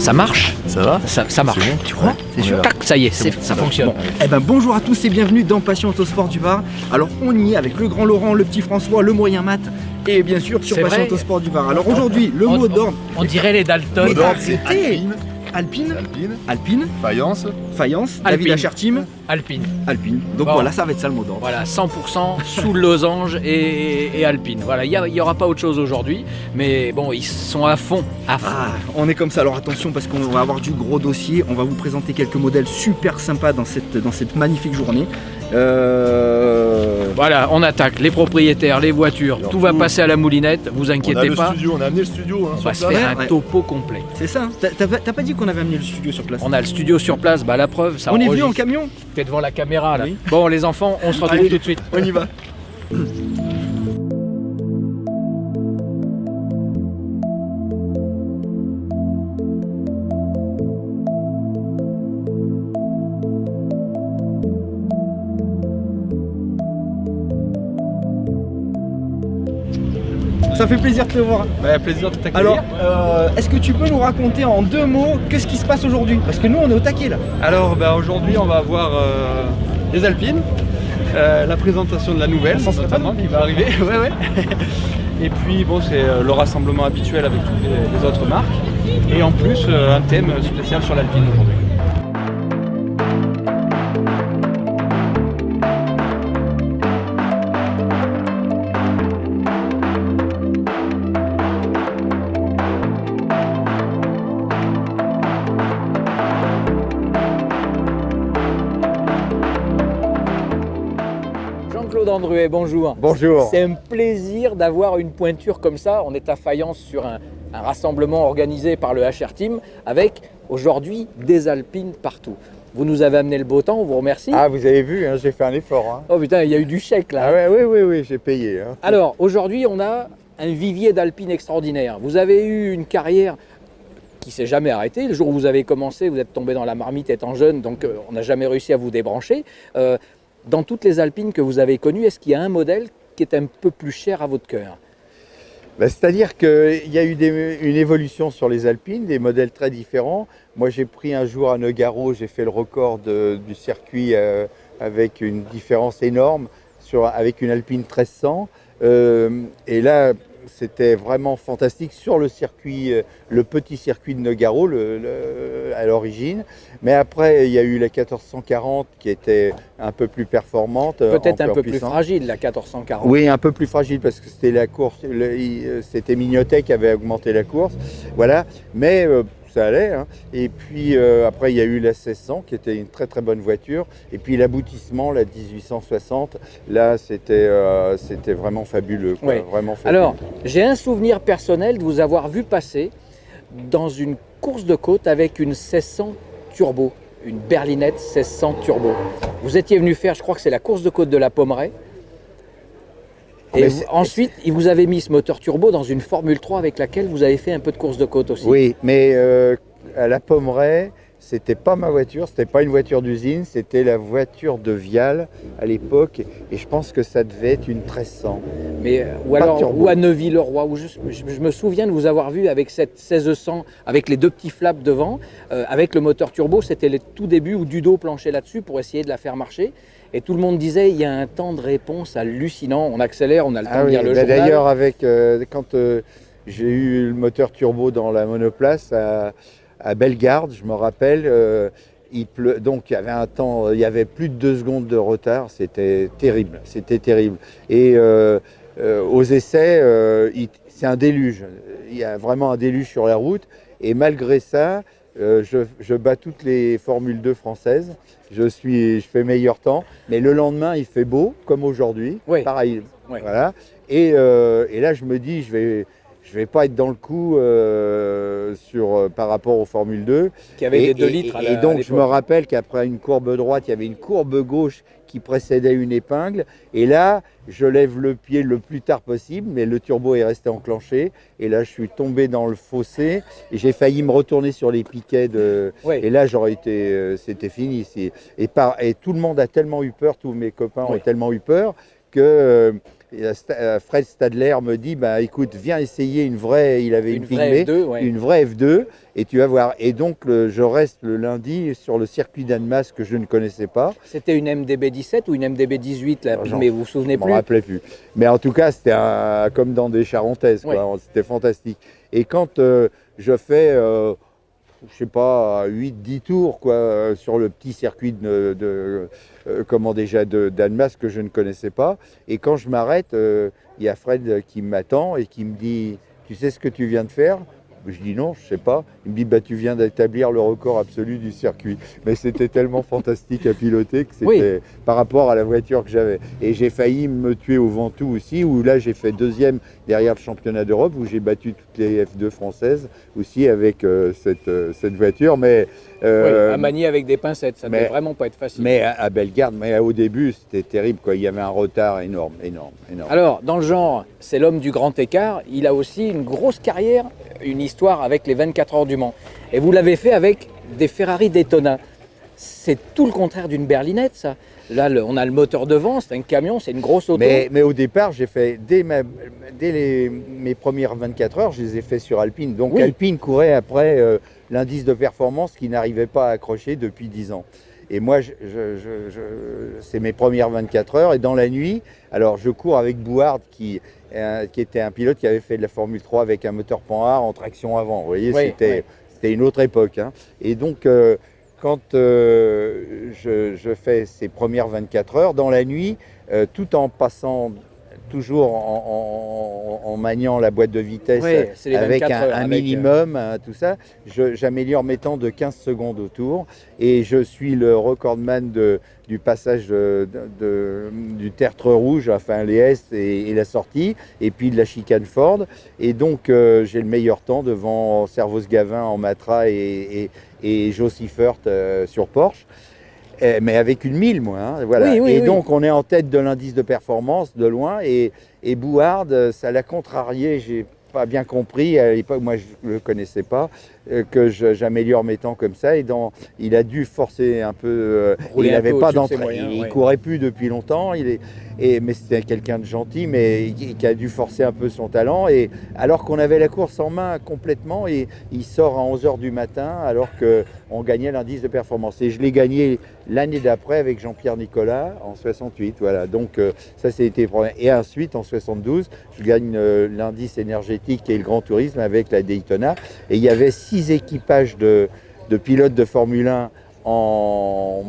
Ça marche? Ça va? Ça marche. Bon, tu crois? C'est sûr? Tac, ça y est, ça fonctionne. Bon. Eh ben, bonjour à tous et bienvenue dans Passion Autosport du Var. Alors on y est avec le grand Laurent, le petit François, le moyen Matt et bien sûr sur C'est Passion vrai. Autosport du Var. Alors aujourd'hui, le mot d'ordre. On dirait les Dalton. Mais d'ordre, c'est arrêtez. Alpine, faïence, David Alpine. HR Team, Alpine. Alpine. Donc Bon. voilà, ça va être ça le mot d'ordre. Voilà, 100% sous le losange et Alpine. Voilà, il n'y aura pas autre chose aujourd'hui, mais bon, ils sont à fond. Ah, on est comme ça, alors attention parce qu'on va avoir du gros dossier, on va vous présenter quelques modèles super sympas dans cette magnifique journée. Voilà, on attaque les propriétaires, les voitures, tout va passer à la moulinette, vous inquiétez pas. on a amené le studio. On va se faire un topo complet. C'est ça, hein. T'as pas dit qu'on avait amené le studio sur place? On a le studio sur place, bah la preuve, ça On est venu enregistre. en camion? T'es devant la caméra là. Oui. Bon les enfants, on se retrouve Allez, tout de suite. On y va. Ça fait plaisir de te voir. Bah, plaisir de t'accueillir. Alors, est-ce que tu peux nous raconter en 2 mots qu'est-ce qui se passe aujourd'hui? Parce que nous, on est au taquet là. Alors aujourd'hui on va avoir des Alpines, la présentation de la nouvelle Ça serait pas notamment qui va arriver. Ouais, ouais. Et puis bon c'est le rassemblement habituel avec toutes les autres marques. Et en plus un thème spécial sur l'Alpine aujourd'hui. Jean-Claude Andruet, bonjour. Bonjour. C'est un plaisir d'avoir une pointure comme ça. On est à Fayence sur un rassemblement organisé par le HR Team avec aujourd'hui des Alpines partout. Vous nous avez amené le beau temps, on vous remercie. Ah, vous avez vu, hein, j'ai fait un effort. Hein. Oh putain, il y a eu du chèque là. Ah ouais, oui, j'ai payé. Hein. Alors aujourd'hui, on a un vivier d'Alpines extraordinaire. Vous avez eu une carrière qui s'est jamais arrêtée. Le jour où vous avez commencé, vous êtes tombé dans la marmite étant jeune, donc on n'a jamais réussi à vous débrancher. Dans toutes les Alpines que vous avez connues, est-ce qu'il y a un modèle qui est un peu plus cher à votre cœur? Bah, c'est-à-dire qu'il y a eu une évolution sur les Alpines, des modèles très différents. Moi, j'ai pris un jour à Nogaro, j'ai fait le record du circuit avec une différence énorme avec une Alpine 1300. Et là, c'était vraiment fantastique sur le circuit, le petit circuit de Nogaro à l'origine. Mais après, il y a eu la 1440 qui était un peu plus performante. Peut-être un peu plus puissante. fragile, la 1440. Oui, un peu plus fragile parce que c'était la course, c'était Mignotet qui avait augmenté la course. Voilà, mais ça allait. Hein. Et puis après, il y a eu la 1600 qui était une très très bonne voiture. Et puis l'aboutissement, la 1860, là c'était vraiment fabuleux. Quoi, Oui. vraiment fabuleux. Alors, j'ai un souvenir personnel de vous avoir vu passer dans une course de côte avec une 1600 turbo, une berlinette 1600 turbo. Vous étiez venu faire, je crois que c'est la course de côte de la Pommeraye. Et ensuite, il vous avez mis ce moteur turbo dans une Formule 3 avec laquelle vous avez fait un peu de course de côte aussi. Oui, mais à la Pommeraye, c'était pas ma voiture, c'était pas une voiture d'usine, c'était la voiture de Vial à l'époque, et je pense que ça devait être une 1300. Mais, ou à Neuville-le-Roi, où je me souviens de vous avoir vu avec cette 1600, avec les 2 petits flaps devant, avec le moteur turbo, c'était le tout début où Dudo planchait là-dessus pour essayer de la faire marcher. Et tout le monde disait, il y a un temps de réponse hallucinant, on accélère, on a le temps de lire le journal. D'ailleurs, quand j'ai eu le moteur turbo dans la monoplace à Bellegarde, je me rappelle, donc il y avait un temps, il y avait plus de 2 secondes de retard, c'était terrible. Et aux essais, c'est un déluge, il y a vraiment un déluge sur la route, et malgré ça, je bats toutes les Formule 2 françaises, je fais meilleur temps, mais le lendemain il fait beau, comme aujourd'hui, oui. Pareil. Oui. Voilà. Et là je me dis, je vais pas être dans le coup par rapport aux Formule 2. Qui avait des 2 litres Et donc je me rappelle qu'après une courbe droite, il y avait une courbe gauche qui précédait une épingle. Et là, je lève le pied le plus tard possible, mais le turbo est resté enclenché. Et là, je suis tombé dans le fossé et j'ai failli me retourner sur les piquets. Oui. Et là, c'était fini. Et tout le monde a tellement eu peur, tous mes copains ont tellement eu peur que Fred Stadler me dit, bah, écoute, viens essayer une vraie, il avait une vraie Pygmée, F2, ouais. une vraie F2, et tu vas voir. Et donc, je reste le lundi sur le circuit d'Annemasse que je ne connaissais pas. C'était une MDB 17 ou une MDB 18, la Pygmée, vous vous souvenez Je ne plus? m'en rappelais plus. Mais en tout cas, c'était comme dans des charentaises, quoi. Ouais. C'était fantastique. Et quand je fais, je sais pas, 8-10 tours quoi, sur le petit circuit d'Annemasse que je ne connaissais pas, et quand je m'arrête, il y a Fred qui m'attend et qui me dit, tu sais ce que tu viens de faire? Je dis non, je sais pas. Il me dit, bah, tu viens d'établir le record absolu du circuit. Mais c'était tellement fantastique à piloter que c'était par rapport à la voiture que j'avais. Et j'ai failli me tuer au Ventoux aussi, où là j'ai fait deuxième derrière le championnat d'Europe, où j'ai battu toutes les F2 françaises aussi avec cette voiture. Mais à manier avec des pincettes, ça ne devait vraiment pas être facile. Mais à Bellegarde, mais au début c'était terrible, quoi. Il y avait un retard énorme. Alors, dans le genre, c'est l'homme du grand écart, il a aussi une grosse carrière, une histoire avec les 24 heures du Mans. Et vous l'avez fait avec des Ferrari Daytona. C'est tout le contraire d'une berlinette, ça. Là, on a le moteur devant, c'est un camion, c'est une grosse auto. Mais au départ, j'ai fait, dès mes premières 24 heures, je les ai fait sur Alpine. Donc Alpine courait après l'indice de performance qui n'arrivait pas à accrocher depuis 10 ans. Et moi, c'est mes premières 24 heures. Et dans la nuit, alors je cours avec Bouhard qui était un pilote qui avait fait de la Formule 3 avec un moteur Panhard en traction avant. Vous voyez, c'était une autre époque. Hein. Et donc, quand je fais ces premières 24 heures, dans la nuit, tout en passant toujours en maniant la boîte de vitesse avec un minimum, tout ça, j'améliore mes temps de 15 secondes au tour et je suis le recordman du passage du tertre rouge, enfin les S et la sortie, et puis de la chicane Ford. Et donc j'ai le meilleur temps devant Servos Gavin en Matra et Joe Siffert sur Porsche. Mais avec une 1000, moi. Hein, voilà. Donc, on est en tête de l'indice de performance de loin. Et Bouhard, ça l'a contrarié. J'ai pas bien compris. À l'époque, moi, je ne le connaissais pas, que j'améliore mes temps comme ça. Et il a dû forcer un peu. Il n'avait pas d'entraînement. Il ne courait plus depuis longtemps. Mais c'était quelqu'un de gentil, mais qui a dû forcer un peu son talent. Et alors qu'on avait la course en main complètement, et il sort à 11h du matin alors qu'on gagnait l'indice de performance. Et je l'ai gagné l'année d'après avec Jean-Pierre Nicolas en 68. Voilà. Donc ça, c'était le problème. Et ensuite, en 72, je gagne l'indice énergétique et le grand tourisme avec la Daytona. Et il y avait 6 équipages de pilotes de Formule 1 en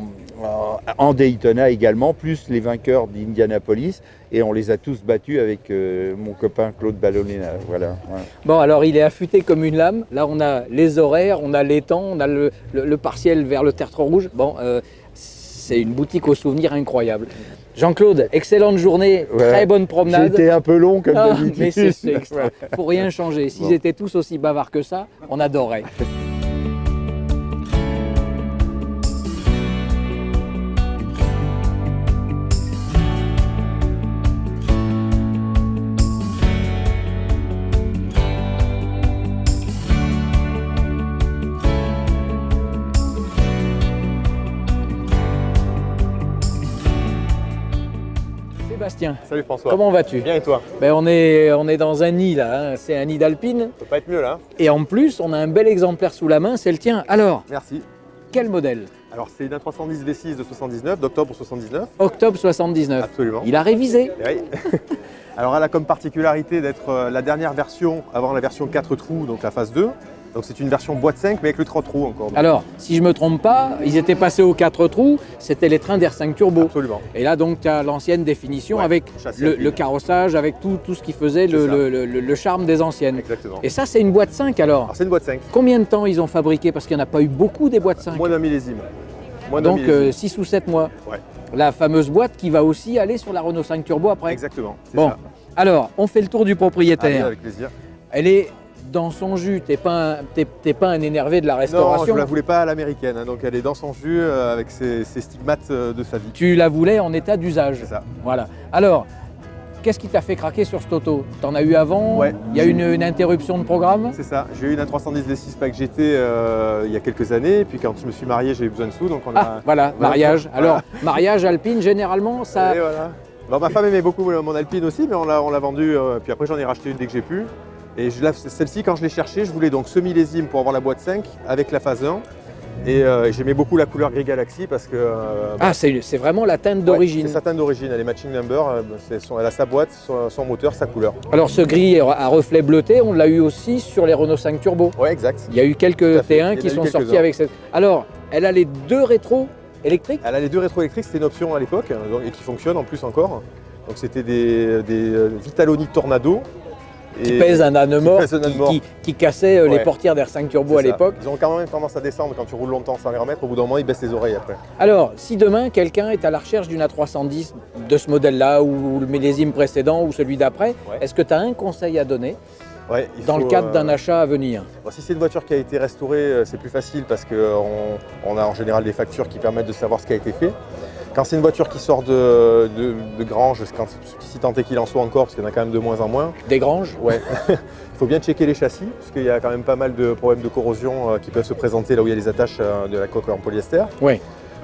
Daytona également, plus les vainqueurs d'Indianapolis, et on les a tous battus avec mon copain Claude Ballonnet. Voilà. Bon, alors il est affûté comme une lame. Là, on a les horaires, on a les temps, on a le partiel vers le tertre rouge. Bon, c'est une boutique aux souvenirs incroyable. Jean-Claude, excellente journée, très bonne promenade. C'était un peu long comme d'habitude. Mais c'est extra. Faut rien changer. S'ils étaient tous aussi bavards que ça, on adorerait. Sébastien, salut François. Comment vas-tu? Bien et toi? On est dans un nid là, hein. C'est un nid d'Alpine. Ça peut pas être mieux là. Et en plus, on a un bel exemplaire sous la main, c'est le tien. Alors, merci. Quel modèle? Alors c'est une A310 V6 de 79, d'octobre 79. Octobre 79. Absolument. Il a révisé. Oui. Alors elle a comme particularité d'être la dernière version avant la version 4 trous, donc la phase 2. Donc c'est une version boîte 5 mais avec le 3 trous encore. Alors, si je ne me trompe pas, ils étaient passés aux 4 trous, c'était les trains d'R5 Turbo. Absolument. Et là donc tu as l'ancienne définition avec le carrossage, avec tout ce qui faisait le charme des anciennes. Exactement. Et ça c'est une boîte 5 alors? Alors c'est une boîte 5. Combien de temps ils ont fabriqué? Parce qu'il n'y en a pas eu beaucoup des boîtes 5. Moins d'un millésime. Donc 6 ou 7 mois. Ouais. La fameuse boîte qui va aussi aller sur la Renault 5 Turbo après. Exactement. Bon, ça. Alors on fait le tour du propriétaire. Allez, avec plaisir. Elle est dans son jus, t'es pas un énervé de la restauration. Non, je la voulais pas à l'américaine, hein, donc elle est dans son jus avec ses stigmates de sa vie. Tu la voulais en état d'usage. C'est ça. Voilà. Alors, qu'est-ce qui t'a fait craquer sur cette auto? T'en as eu avant? Ouais. Il y a une interruption de programme? C'est ça. J'ai eu une A310 V6 Pack GT il y a quelques années, et puis quand je me suis marié, j'ai eu besoin de sous, donc on a... Voilà, mariage. Alors, mariage Alpine, généralement, ça... Et voilà. Bon, ma femme aimait beaucoup mon Alpine aussi, mais on l'a vendue. Puis après, j'en ai racheté une dès que j'ai pu. Et celle-ci, quand je l'ai cherchée, je voulais donc ce millésime pour avoir la boîte 5 avec la phase 1. Et j'aimais beaucoup la couleur gris Galaxy parce que... c'est vraiment la teinte d'origine. C'est sa teinte d'origine, elle est matching number, elle a sa boîte, son moteur, sa couleur. Alors ce gris à reflet bleuté, on l'a eu aussi sur les Renault 5 Turbo. Oui, exact. Il y a eu quelques T1 qui sont sortis avec cette... Alors, elle a les deux rétros électriques? Elle a les deux rétroélectriques, c'était une option à l'époque et qui fonctionne en plus encore. Donc c'était des Vitaloni Tornado. Qui pèsent un âne mort, qui cassaient les portières d'R5 Turbo à l'époque. Ils ont quand même tendance à descendre quand tu roules longtemps sans les remettre. Au bout d'un moment, ils baissent les oreilles après. Alors, si demain, quelqu'un est à la recherche d'une A310 de ce modèle-là, ou le millésime précédent, ou celui d'après, est-ce que tu as un conseil à donner dans le cadre d'un achat à venir? Si c'est une voiture qui a été restaurée, c'est plus facile parce qu'on a en général des factures qui permettent de savoir ce qui a été fait. Quand c'est une voiture qui sort de grange, si tant est qu'il en soit encore, parce qu'il y en a quand même de moins en moins. Des granges? Ouais. Il faut bien checker les châssis, parce qu'il y a quand même pas mal de problèmes de corrosion qui peuvent se présenter là où il y a les attaches de la coque en polyester. Oui.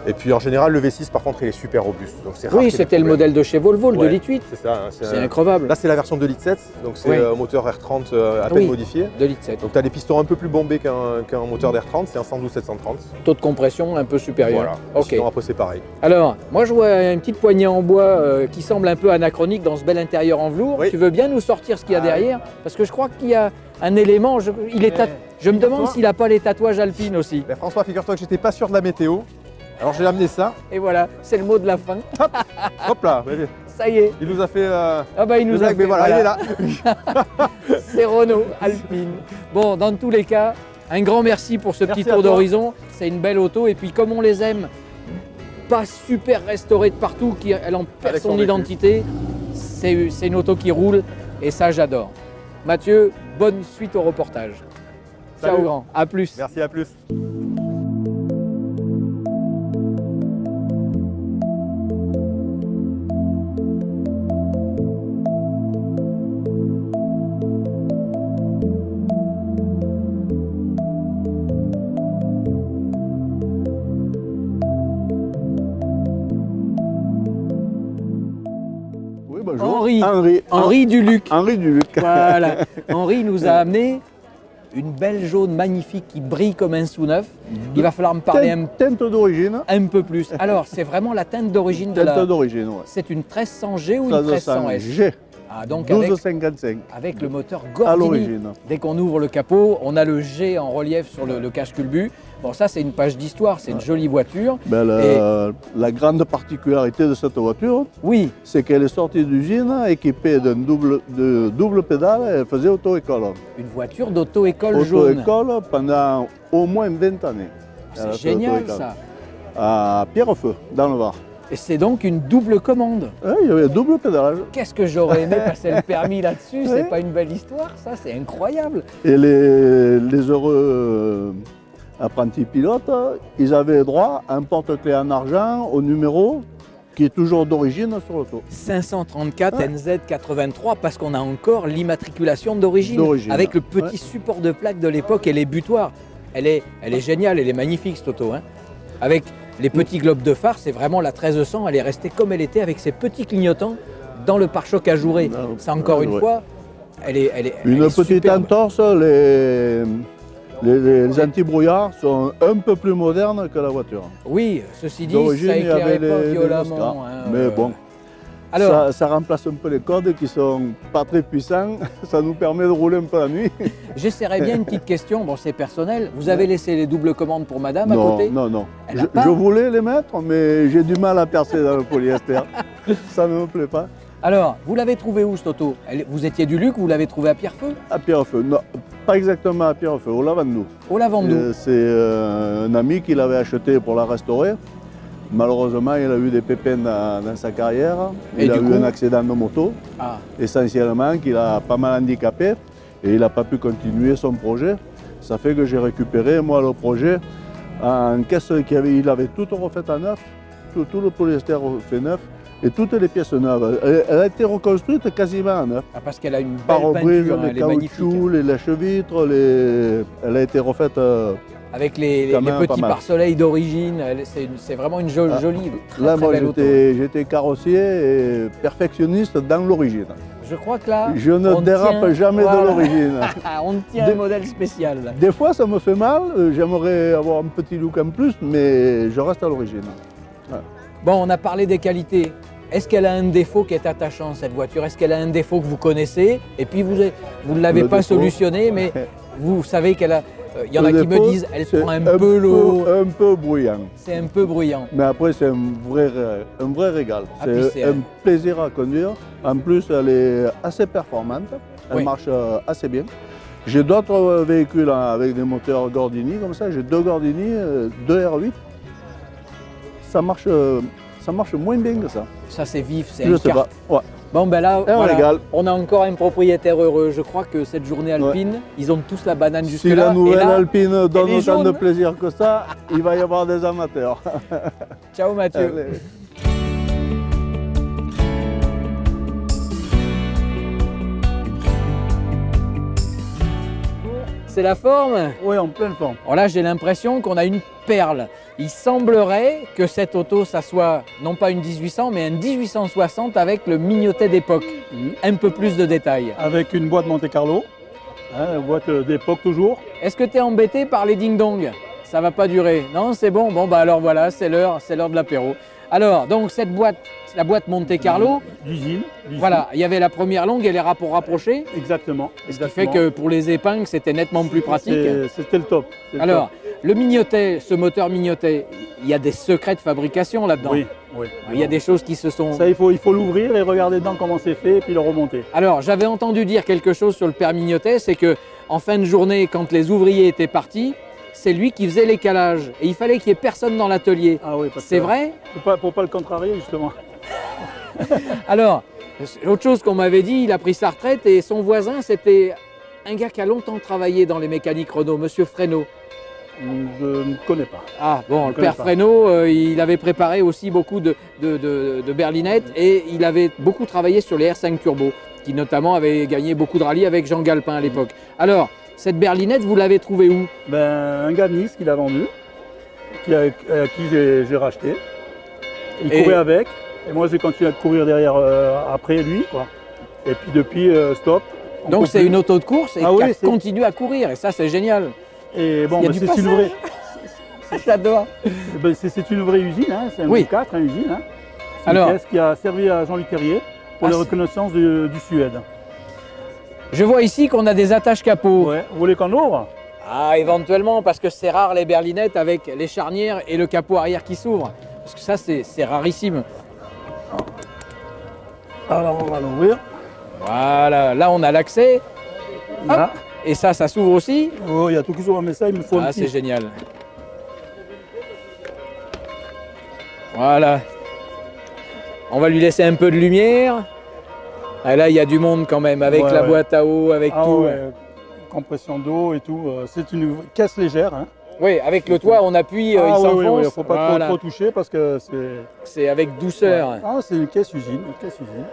Et puis en général, le V6 par contre, il est super robuste. Donc c'est rare. Oui, c'était le modèle de chez Volvo, le 2,8 litres. C'est ça. C'est incroyable. Là, c'est la version 2,7 litres, donc c'est un moteur R30 à peine modifié. 2,7 litres. Donc tu as des pistons un peu plus bombés qu'un moteur d'R30, c'est un 112-730. Taux de compression un peu supérieur. Voilà. Ok. Sinon, après, c'est pareil. Alors, moi je vois une petite poignée en bois qui semble un peu anachronique dans ce bel intérieur en velours. Oui. Tu veux bien nous sortir ce qu'il y a derrière? Parce que je crois qu'il y a un élément, je me demande s'il n'a pas les tatouages alpines aussi. Ben, François, figure-toi que j'étais pas sûr de la météo. Alors j'ai amené ça. Et voilà, c'est le mot de la fin. Hop là. Ça y est. Il nous a fait. Il nous a fait. Mais voilà, il est là. C'est Renault Alpine. Bon, dans tous les cas, un grand merci pour ce petit tour d'horizon. C'est une belle auto. Et puis, comme on les aime, pas super restaurée de partout, elle en perd son identité, c'est une auto qui roule. Et ça, j'adore. Mathieu, bonne suite au reportage. Salut. Ciao, grand. À plus. Merci, à plus. Henri Duluc. Henri Duluc. Voilà. Henri nous a amené une belle jaune magnifique qui brille comme un sous neuf. Il va falloir me parler teinte d'origine. Un peu plus. Alors, c'est vraiment la teinte d'origine de la... Teinte d'origine, ouais. C'est une 1300G ou une 1300S? G. Ah, donc 1255. avec le moteur À Gordini. l'origine. Dès qu'on ouvre le capot, on a le G en relief sur le cache-culbut. Bon, ça, c'est une page d'histoire, c'est une jolie voiture. Ben, la grande particularité de cette voiture, Oui, c'est qu'elle est sortie d'usine équipée de double pédale et elle faisait auto-école. une voiture d'auto-école jaune. Auto-école pendant au moins 20 années. C'est génial, ça. À Pierrefeu, dans le Var. Et c'est donc une double commande. Ouais, il y avait double pédalage. Qu'est-ce que j'aurais aimé passer le permis là-dessus? C'est Ouais. pas une belle histoire, ça? C'est incroyable. Et les heureux apprentis pilotes, ils avaient droit à un porte-clés en argent au numéro qui est toujours d'origine sur l'auto. 534 NZ83 parce qu'on a encore l'immatriculation d'origine avec le petit support de plaque de l'époque et les butoirs. Elle est géniale, elle est magnifique cette auto. Hein. Avec les petits globes de phare, c'est vraiment la 1300, elle est restée comme elle était avec ses petits clignotants dans le pare-choc ajouré. C'est encore une fois, elle est une petite superbe. entorse, les anti-brouillards sont un peu plus modernes que la voiture. Oui, ceci dit, D'origine, ça il y avait éclairait pas les violemment. Oscars. Hein, Mais bon, alors, ça remplace un peu les codes qui sont pas très puissants. Ça nous permet de rouler un peu la nuit. j'essaierai bien une petite question, bon c'est personnel. Vous avez laissé les doubles commandes pour madame à côté? Non. Elle a pas Je voulais les mettre, mais j'ai du mal à percer dans le polyester. Ça ne me plaît pas. Alors, vous l'avez trouvée où cette auto? Vous étiez du Luc, vous l'avez trouvée à Pierrefeu? À Pierrefeu, non, pas exactement à Pierrefeu, au Lavandou. Au Lavandou. C'est un ami qui l'avait acheté pour la restaurer. Malheureusement, il a eu des pépins dans sa carrière. Il a eu un accident de moto, essentiellement, qui l'a pas mal handicapé. Et il n'a pas pu continuer son projet. Ça fait que j'ai récupéré, moi, le projet en caisse il avait tout refait à neuf, tout le polyester fait neuf. Et toutes les pièces neuves. Elle a été reconstruite quasiment à neuf. Ah, parce qu'elle a une belle Pare-brise, peinture, les elle est magnifique. caoutchoucs, les lèche-vitres, elle a été refaite avec les Quand même, petits pas mal. pare-soleil d'origine. C'est vraiment une jolie, très, Là, très moi, belle auto. j'étais carrossier et perfectionniste dans l'origine. Je crois que là, Je ne on dérape tient- jamais voilà. de l'origine. on tient Des- un modèle spécial. Là. Des fois, ça me fait mal. J'aimerais avoir un petit look en plus, mais je reste à l'origine. Bon, on a parlé des qualités. Est-ce qu'elle a un défaut qui est attachant, cette voiture? Est-ce qu'elle a un défaut que vous connaissez? Et puis, vous ne l'avez Le pas défaut. solutionné, mais vous savez qu'elle a... Il y en a Le qui me défaut, disent, elle c'est prend un peu l'eau, Un peu bruyant. c'est un peu bruyant. Mais après, c'est un vrai régal. Ah, puis C'est c'est un plaisir à conduire. En plus, elle est assez performante. Elle Oui. marche assez bien. J'ai d'autres véhicules avec des moteurs Gordini, comme ça. J'ai 2 Gordini, 2 R8. Ça marche moins bien que ça. Ça, c'est vif, c'est Je un sais pas. kart. Ouais. Bon, ben là, Un voilà, régal. on a encore un propriétaire heureux. Je crois que cette journée alpine, ils ont tous la banane Si jusque-là. la Et nouvelle là, Alpine donne elle est autant de jaune. plaisir que ça, il va y avoir des amateurs. ciao Mathieu. Allez. C'est la forme. Oui, en pleine forme. Alors là, j'ai l'impression qu'on a une perle. Il semblerait que cette auto, ça soit non pas une 1800, mais un 1860 avec le mignotet d'époque. Un peu plus de détails. Avec une boîte Monte Carlo, une boîte d'époque toujours. Est-ce que tu es embêté par les ding-dong? Ça va pas durer. Non, c'est bon. Bon, bah alors voilà, c'est l'heure de l'apéro. Alors, donc cette boîte, la boîte Monte Carlo, D'usine. voilà, il y avait la première longue et les rapports rapprochés. Exactement. Ce qui fait que pour les épingles, c'était nettement plus pratique. C'était le top. C'est le Alors, le mignotet, ce moteur mignotet, il y a des secrets de fabrication top. là-dedans. Oui, oui. Il y a des choses qui se sont... Ça, il faut l'ouvrir et regarder dedans comment c'est fait et puis le remonter. Alors, j'avais entendu dire quelque chose sur le père Mignotet, c'est que en fin de journée, quand les ouvriers étaient partis, c'est lui qui faisait les calages. Et il fallait qu'il n'y ait personne dans l'atelier. Ah oui, parce C'est que- vrai? Pour pas le contrarier, justement. Alors, autre chose qu'on m'avait dit, il a pris sa retraite et son voisin, c'était un gars qui a longtemps travaillé dans les mécaniques Renault, Monsieur Fresneau. Je ne connais pas. Ah bon, le connais père pas. Fresneau, il avait préparé aussi beaucoup de berlinettes et il avait beaucoup travaillé sur les R5 Turbo, qui notamment avait gagné beaucoup de rallyes avec Jean Galpin à l'époque. Alors, cette berlinette, vous l'avez trouvée où? Un gars de Nice qui l'a vendu, à qui j'ai racheté. Il Et- courait avec, et moi j'ai continué à courir derrière après lui, quoi. Et puis depuis, stop. On Donc court c'est plus. une auto de course et Ah qui oui, c'est- continue à courir et ça c'est génial. Et bon, Il y a bah, du c'est une passage. vraie, J'adore. c'est une vraie usine, hein, c'est un Oui. V4, une usine. Hein. C'est Alors- une pièce qui a servi à Jean-Luc Terrier pour Ah, la c'est- reconnaissance du Suède. Je vois ici qu'on a des attaches capot. Ouais. Vous voulez qu'on ouvre? Ah, éventuellement, parce que c'est rare les berlinettes avec les charnières et le capot arrière qui s'ouvre. Parce que ça, c'est rarissime. Alors on va l'ouvrir. Voilà, là on a l'accès. Là. Et ça s'ouvre aussi. Oh, il y a tout qui s'ouvre, mais ça, il me faut un Ah, petit. c'est génial. Voilà. On va lui laisser un peu de lumière. Ah, là, il y a du monde quand même, avec Ouais, la ouais. boîte à eau, avec Ah tout. ouais, compression d'eau et tout. C'est une caisse légère. Hein. Oui, avec le toit, on appuie, il oui, s'enfonce. oui, il ne faut pas Voilà. trop toucher parce que c'est. C'est avec douceur. Ah, c'est une caisse usine.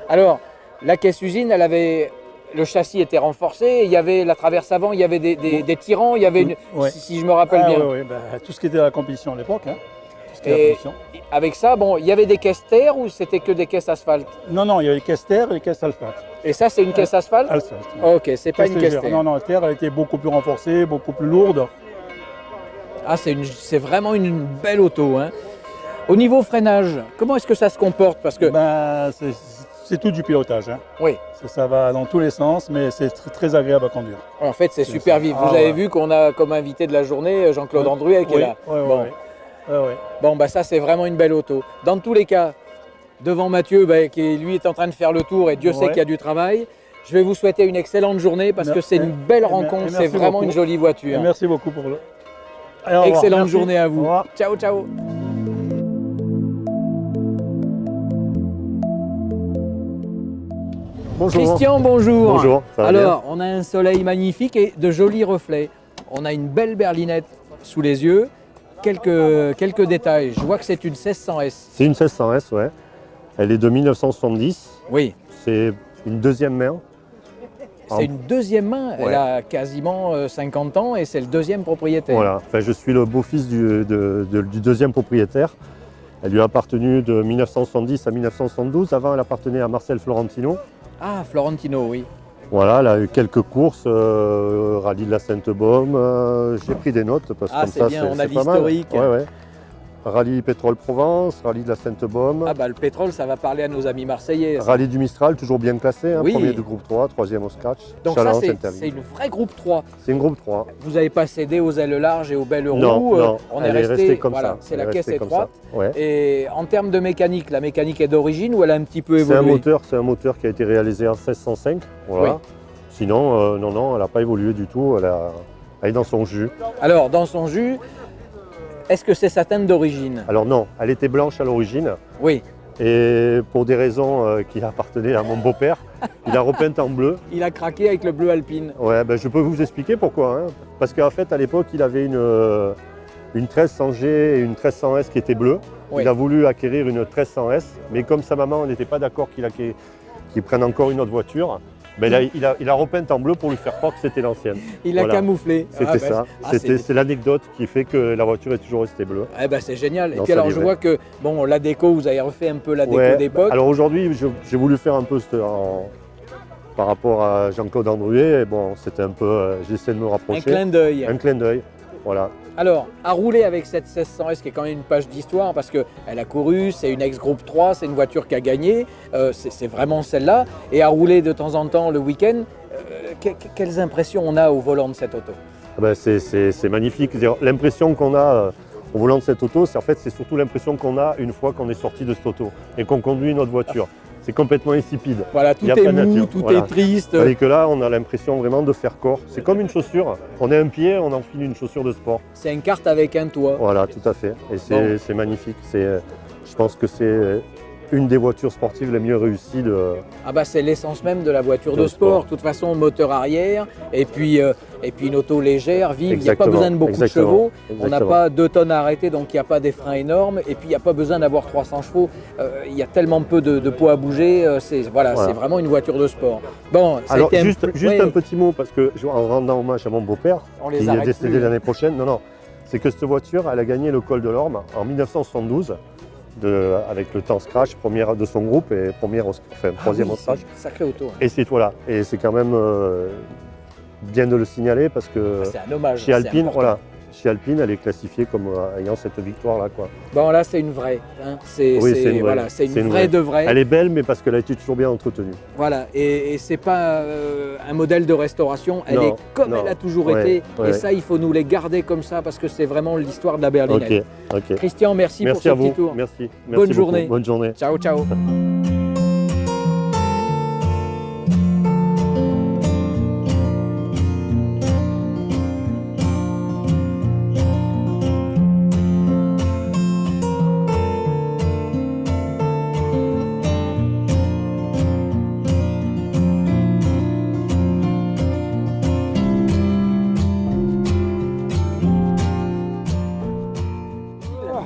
Alors, la caisse usine, elle avait... Le châssis était renforcé, il y avait la traverse avant, il y avait des tirants, il y avait une... Ouais. si je me rappelle Ah, bien. ouais, ouais, bah, tout ce qui était à la compétition à l'époque. Hein. Tout ce qui est à la Et compétition. avec ça, bon, il y avait des caisses terre ou c'était que des caisses asphalte? Non, il y avait les caisses terre et les caisses asphalte. Et ça, c'est une caisse asphalte? Asphalte. Ok, c'est pas une caisse légère. terre. Non, terre, elle était beaucoup plus renforcée, beaucoup plus lourde. Ah, c'est vraiment une belle auto. Hein. Au niveau freinage, comment est-ce que ça se comporte? Parce que, Ben, c'est tout du pilotage. Hein. oui, Ça va dans tous les sens, mais c'est très agréable à conduire. en fait, c'est super vif. Ah, Vous avez ouais. vu qu'on a comme invité de la journée Jean-Claude Andruet qui est Oui, là. ouais, Bon. ouais. Ouais. Bon, bah ça, c'est vraiment une belle auto. Dans tous les cas, devant Mathieu, bah, qui lui est en train de faire le tour et Dieu sait Ouais. qu'il y a du travail, je vais vous souhaiter une excellente journée parce que c'est une belle rencontre, c'est merci vraiment beaucoup. une jolie voiture. Merci beaucoup pour le. Allez, au revoir. Excellente Merci. journée à Au vous. revoir. Ciao, ciao. Bonjour. Christian, bonjour. Bonjour, ça va Alors, on a un soleil magnifique et de jolis reflets. On a une belle berlinette sous les yeux. Quelques détails. Je vois que c'est une 1600S. C'est une 1600S, ouais. Elle est de 1970. Oui. C'est une deuxième main. C'est une deuxième main, elle Ouais. a quasiment 50 ans et c'est le deuxième propriétaire. Voilà, enfin, je suis le beau-fils du deuxième propriétaire. Elle lui a appartenu de 1970 à 1972. Avant, elle appartenait à Marcel Florentino. Ah, Florentino, oui. Voilà, elle a eu quelques courses, rallye de la Sainte-Baume. J'ai pris des notes parce que Ah, comme c'est ça, bien, on a c'est pas mal. l'historique. Ouais, ouais. Rallye Pétrole Provence, rallye de la Sainte-Baume, Ah bah le pétrole, ça va parler à nos amis marseillais. ça. rallye du Mistral, toujours bien classé, hein, Oui. premier du groupe 3, troisième au scratch. Donc ça, Challenge, c'est Interville. une vraie groupe 3. C'est une groupe 3. Vous n'avez pas cédé aux ailes larges et aux belles roues. Non, non, on elle est resté comme voilà, ça. c'est Elle la est caisse restée comme étroite. ça. Ouais. Et en termes de mécanique, la mécanique est d'origine ou elle a un petit peu C'est évolué? un moteur qui a été réalisé en 1605. Voilà. Oui. Sinon, non, elle n'a pas évolué du tout. Elle est dans son jus. Alors, dans son jus, est-ce que c'est sa teinte d'origine? Alors non, elle était blanche à l'origine. Oui, Et pour des raisons qui appartenaient à mon beau-père, il a repeint en bleu. il a craqué avec le bleu alpine. Ouais, ben, je peux vous expliquer pourquoi. Hein. Parce qu'en fait, à l'époque, il avait une 1300G et une 1300S qui étaient bleues. Oui. Il a voulu acquérir une 1300S, mais comme sa maman n'était pas d'accord qu'il prenne encore une autre voiture, ben là, il a repeint en bleu pour lui faire croire que c'était l'ancienne. Il a Voilà. camouflé. C'était Ah, bah, ça. ah, C'est l'anecdote qui fait que la voiture est toujours restée bleue. Eh ben, c'est génial. Et Non, puis ça alors, je dirait. vois que bon, la déco, vous avez refait un peu la déco Ouais. d'époque. Alors aujourd'hui, j'ai voulu faire un peu par rapport à Jean-Claude Androuet. Et bon, c'était un peu, j'essaie de me Un rapprocher. clin d'œil. Un clin d'œil. Voilà. Alors, à rouler avec cette 1600S, qui est quand même une page d'histoire, parce qu'elle a couru, c'est une ex-groupe 3, c'est une voiture qui a gagné, c'est vraiment celle-là. Et à rouler de temps en temps le week-end, quelles impressions on a au volant de cette auto? Ah ben, c'est magnifique. L'impression qu'on a au volant de cette auto, c'est surtout l'impression qu'on a une fois qu'on est sorti de cette auto et qu'on conduit notre voiture. C'est complètement insipide. Voilà, tout Il y a est pas de mou, nature, tout voilà. est triste. Tandis que là, on a l'impression vraiment de faire corps. C'est comme une chaussure. On a un pied, on enfile une chaussure de sport. C'est une carte avec un toit. Voilà, tout à fait. Et Bon. c'est magnifique. Je pense que c'est une des voitures sportives les mieux réussies de. Ah bah c'est l'essence même de la voiture de De sport. sport. De toute façon, moteur arrière, et puis une auto légère, vive. Il n'y a pas Exactement, besoin de beaucoup exactement, de chevaux. On n'a exactement. pas 2 tonnes à arrêter, donc il n'y a pas des freins énormes. Et puis il n'y a pas besoin d'avoir 300 chevaux. Il y a tellement peu de poids à bouger. C'est vraiment une voiture de sport. Bon, ça a Alors été juste ouais, un petit mot, parce que en rendant hommage à mon beau-père, On les qui est arrête décédé plus. l'année prochaine, non, c'est que cette voiture, elle a gagné le col de l'Orme en 1972, avec le temps scratch, première de son groupe et troisième au scratch. sacrée auto. Et c'est et c'est quand même bien de le signaler parce que C'est un hommage. chez c'est Alpine, important. chez Alpine, elle est classifiée comme ayant cette victoire-là, quoi. Bon, là, c'est une vraie. Hein. C'est Oui, c'est une vraie. voilà, c'est C'est une une vraie vraie. de vraie. Elle est belle, mais parce qu'elle a été toujours bien entretenue. Voilà, et c'est pas un modèle de restauration, elle Non, est comme non. elle a toujours Ouais, été, et ouais. ça il faut nous les garder comme ça parce que c'est vraiment l'histoire de la berlinette. Ok. Christian, merci pour ce à petit vous. tour. Merci. Bonne Merci journée. beaucoup. Bonne journée. Ciao, ciao.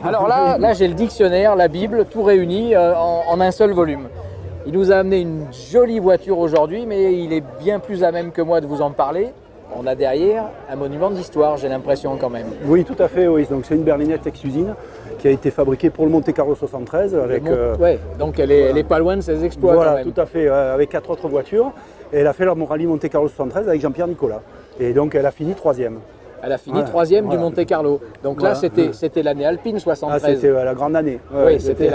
Alors là j'ai le dictionnaire, la Bible, tout réuni en un seul volume. Il nous a amené une jolie voiture aujourd'hui, mais il est bien plus à même que moi de vous en parler. On a derrière un monument d'histoire, j'ai l'impression quand même. Oui, tout à fait, oui. Donc c'est une berlinette ex-usine qui a été fabriquée pour le Monte Carlo 73 avec Ouais, donc elle est pas loin de ses exploits quand voilà, même. tout à fait, avec 4 autres voitures. Et elle a fait le rallye Monte Carlo 73 avec Jean-Pierre Nicolas. Et donc elle a fini 3e. Elle a fini Voilà, 3e du voilà. Monte Carlo. Donc là Voilà. c'était l'année Alpine Ah, 73. c'était la grande année. Ouais, Oui, c'était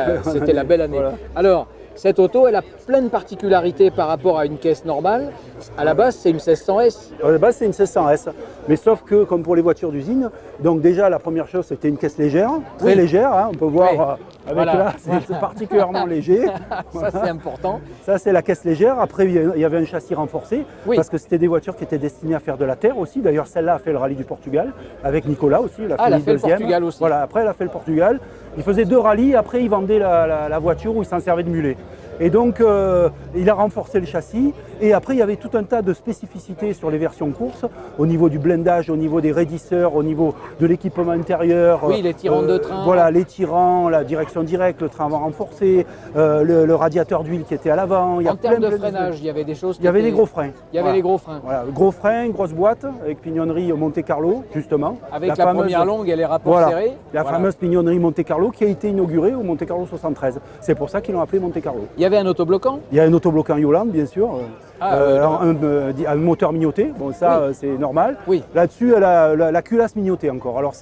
la belle année. Voilà. Alors, cette auto, elle a plein de particularités par rapport à une caisse normale. À la base, c'est une 1600S. À la base, c'est une 1600S. Mais sauf que, comme pour les voitures d'usine, donc déjà, la première chose, c'était une caisse légère, très Oui. légère. Hein, on peut voir Oui. avec Voilà. là, c'est particulièrement léger. Ça, c'est important. Ça, c'est la caisse légère. Après, il y avait un châssis renforcé Oui. parce que c'était des voitures qui étaient destinées à faire de la terre aussi. D'ailleurs, celle-là a fait le rallye du Portugal avec Nicolas aussi. Elle a Ah, elle a fini fait le deuxième. Portugal aussi. Voilà, après, elle a fait le Portugal. Il faisait 2 rallyes. Après, il vendait la voiture où il s'en servait de mulet. Et donc, il a renforcé le châssis. Et après, il y avait tout un tas de spécificités sur les versions course, au niveau du blindage, au niveau des raidisseurs, au niveau de l'équipement intérieur. Oui, les tirants de train. Voilà, les tirants, la direction directe, le train avant renforcé, le radiateur d'huile qui était à l'avant. En termes de freinage, il y avait des choses qui Il y avait étaient- des gros freins. Il y avait les gros freins. Voilà, gros freins, grosse boîte, avec pignonnerie Monte Carlo, justement. Avec la première longue et les rapports Voilà, serrés. la Voilà. fameuse pignonnerie Monte Carlo qui a été inaugurée au Monte Carlo 73. C'est pour ça qu'ils l'ont appelé Monte Carlo. Il y avait un autobloquant. Il y a un autobloquant Yolande, bien sûr. Un moteur mignoté, bon ça c'est normal. Oui. Là-dessus, la culasse mignotée encore. Alors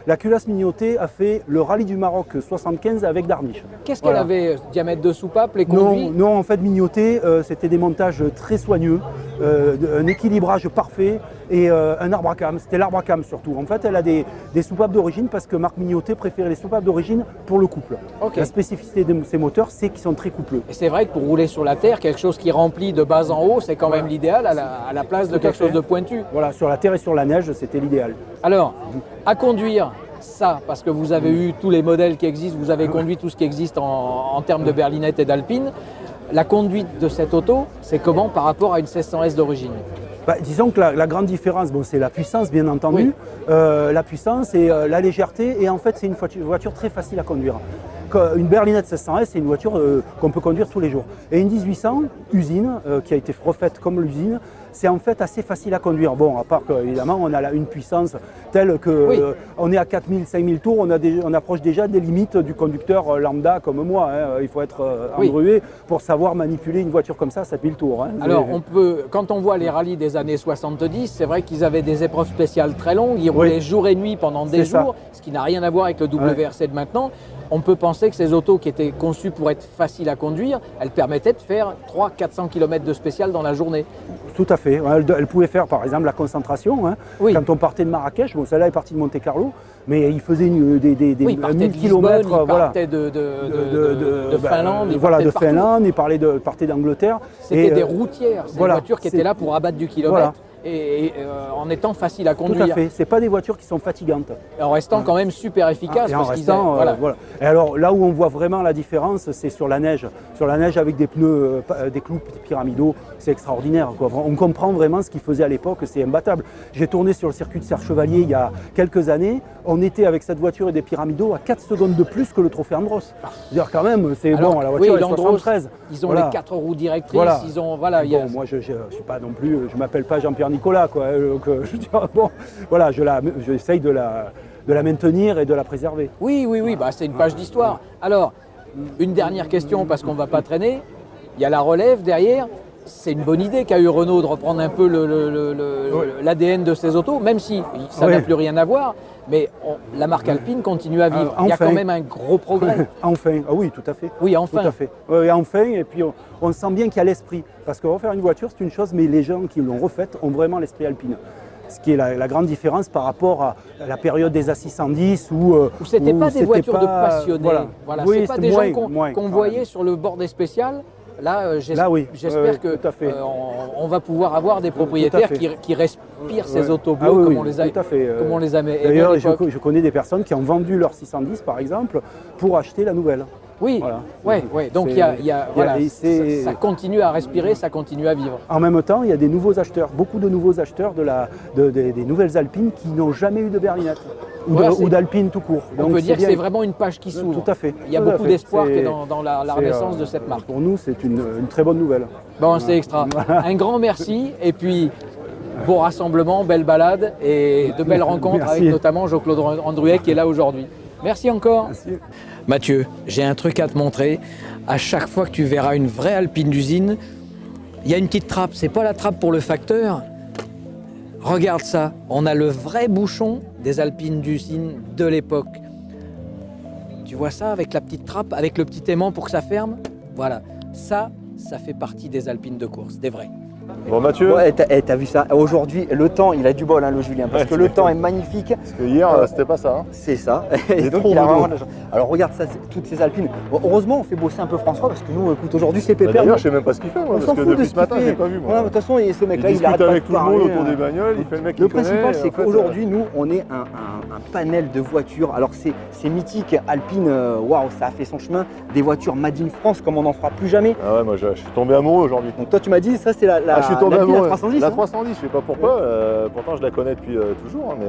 la culasse mignotée a fait le rallye du Maroc 75 avec Darniche. Qu'est-ce qu'elle Voilà. avait? Diamètre de soupape, les Non, conduits? non, en fait, mignoté, c'était des montages très soigneux, un équilibrage parfait et un arbre à cam. C'était l'arbre à cam surtout. En fait, elle a des soupapes d'origine parce que Marc Mignotet préférait les soupapes d'origine pour le couple. Ok. La spécificité de ces moteurs, c'est qu'ils sont très coupleux. Et c'est vrai que pour rouler sur la terre, quelque chose qui remplit de bas en haut, c'est quand même l'idéal à la place de Tout à quelque fait. chose de pointu. Voilà, sur la terre et sur la neige, c'était l'idéal. Alors, à conduire ça, parce que vous avez eu tous les modèles qui existent, vous avez conduit tout ce qui existe en termes de berlinette et d'alpine. La conduite de cette auto, c'est comment par rapport à une 1600S d'origine? Bah, disons que la grande différence, bon, c'est la puissance bien entendu, la puissance et la légèreté, et en fait c'est une voiture très facile à conduire. Une berlinette 1600S, c'est une voiture qu'on peut conduire tous les jours. Et une 1800 usine, qui a été refaite comme l'usine, c'est en fait assez facile à conduire. Bon, à part qu'évidemment on a une puissance telle que on est à 4000, 5000 tours, on approche déjà des limites du conducteur lambda comme moi. Hein. Il faut être engrué pour savoir manipuler une voiture comme ça à 7000 tours. Hein. Alors, quand on voit les rallyes des années 70, c'est vrai qu'ils avaient des épreuves spéciales très longues, ils roulaient jour et nuit pendant des jours, ce qui n'a rien à voir avec le WRC de maintenant. On peut penser que ces autos qui étaient conçues pour être faciles à conduire, elles permettaient de faire 300-400 km de spécial dans la journée. Tout à fait. Elle pouvait faire par exemple la concentration. Hein. Quand on partait de Marrakech, bon, celle-là est partie de Monte Carlo, mais il faisait des 1000 km. Il partait de Finlande. De Finlande, il partait d'Angleterre. C'était des routières, c'est des voitures qui étaient là pour abattre du kilomètre. Voilà. Et en étant facile à conduire. Tout à fait, c'est pas des voitures qui sont fatigantes. En restant quand même super efficaces. Et en restant, voilà. Et alors là où on voit vraiment la différence, c'est sur la neige. Sur la neige avec des pneus, des clous pyramidaux, c'est extraordinaire, quoi. On comprend vraiment ce qu'ils faisaient à l'époque, c'est imbattable. J'ai tourné sur le circuit de Serre Chevalier il y a quelques années, on était avec cette voiture et des pyramidos à 4 secondes de plus que le trophée Andros. C'est-à-dire quand même, c'est bon, la voiture est 73. Ils ont les 4 roues directrices, ils ont... Bon, moi je suis pas non plus, je m'appelle pas Jean-Pierre Nicolas, quoi. Donc, bon, voilà, j'essaye de la maintenir et de la préserver. Oui, bah, c'est une page d'histoire. Alors, une dernière question, parce qu'on ne va pas traîner. Il y a la relève derrière. C'est une bonne idée qu'a eu Renault de reprendre un peu l'ADN de ses autos, même si ça n'a plus rien à voir. Mais la marque Alpine continue à vivre. Il y a quand même un gros progrès. Enfin, ah oui, tout à fait. Oui, enfin. Tout à fait. Enfin, et puis on sent bien qu'il y a l'esprit. Parce que refaire une voiture, c'est une chose, mais les gens qui l'ont refaite ont vraiment l'esprit Alpine. Ce qui est la grande différence par rapport à la période des A610 où c'était pas des voitures de passionnés. Voilà. Oui, c'est pas des gens qu'on voyait sur le bord des spéciales. Là, j'espère qu'on va pouvoir avoir des propriétaires qui respirent ces autos bleus comme on les a aimés. D'ailleurs, je connais des personnes qui ont vendu leur 610 par exemple pour acheter la nouvelle. Oui, voilà. Donc ça continue à respirer, ça continue à vivre. En même temps, il y a des nouveaux acheteurs, beaucoup de nouveaux acheteurs des nouvelles Alpines qui n'ont jamais eu de berlinette ou d'Alpine tout court. On peut dire que c'est vraiment une page qui s'ouvre. Tout à fait. Il y a beaucoup d'espoir qui est dans la renaissance de cette marque. Pour nous, c'est une très bonne nouvelle. Bon, c'est extra. Un grand merci et puis beau rassemblement, belle balade et de belles rencontres avec notamment Jean-Claude Andruet qui est là aujourd'hui. Merci encore. Merci. Mathieu, j'ai un truc à te montrer. À chaque fois que tu verras une vraie Alpine d'usine, il y a une petite trappe. C'est pas la trappe pour le facteur. Regarde ça. On a le vrai bouchon des Alpines d'usine de l'époque. Tu vois ça avec la petite trappe, avec le petit aimant pour que ça ferme? Voilà. Ça fait partie des Alpines de course, des vraies. Bon Mathieu, Ouais, t'as vu ça? Aujourd'hui, le temps, il a du bol, hein, le Julien, parce Ouais, que le temps est magnifique. parce que hier, c'était pas ça. Hein. C'est ça. Il est Donc, trop il a beau. vraiment de la chance. Alors regarde ça, toutes ces alpines. Bon, heureusement, on fait bosser un peu François parce que nous, écoute, aujourd'hui c'est Bah, pépère. D'ailleurs, je sais même pas ce qu'il fait, moi, On parce s'en que fout de depuis ce ce matin, qu'il j'ai fait. pas vu. Moi. Voilà, de toute façon, ce Il mec-là, il discute arrête pas avec de tout le monde parler, autour hein. des bagnoles, il fait le mec qui Le connaît, principal, et c'est en fait, qu'aujourd'hui, nous, on est un panel de voitures. Alors, c'est mythique, Alpine, waouh, ça a fait son chemin. Des voitures Made in France comme on n'en fera plus jamais. Ah ouais, moi je suis tombé amoureux aujourd'hui. Donc, toi, tu m'as dit, ça, c'est la je suis tombé l'Alpine amoureux. 310. La hein. 310, je sais pas pourquoi, pourtant je la connais depuis toujours, hein, mais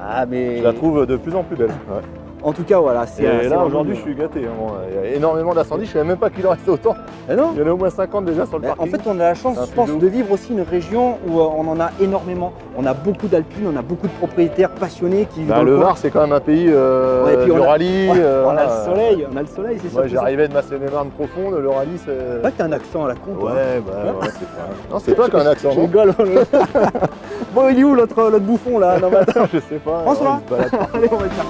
Ah, mais. je la trouve de plus en plus belle. Ouais. En tout cas, voilà. C'est Et c'est là vraiment aujourd'hui, bien. je suis gâté. Hein, bon, il y a énormément d'incendies, je savais même pas qu'il en restait autant. Ah non. Il y en a au moins 50 déjà sur le En parking. fait, on a la chance, C'est un je truc pense, de ouf. de vivre aussi une région où on en a énormément. On a beaucoup d'alpines, on a beaucoup de propriétaires passionnés qui vivent Bah, dans le coin. Var, c'est quand même un pays Ouais, et puis du on a- rallye. Ouais, on a voilà. le soleil, c'est sûr. Moi, j'arrivais de ma Seine-et-Marne profonde, le rallye, c'est. Pas que t'as un accent à la con, toi. Ouais, bah ouais, c'est pas. Non, c'est toi qui as un accent, Je non rigole. Bon, il est où l'autre bouffon là? Non, mais attends. Je sais pas. François ouais, il se balade. Allez, on va le faire.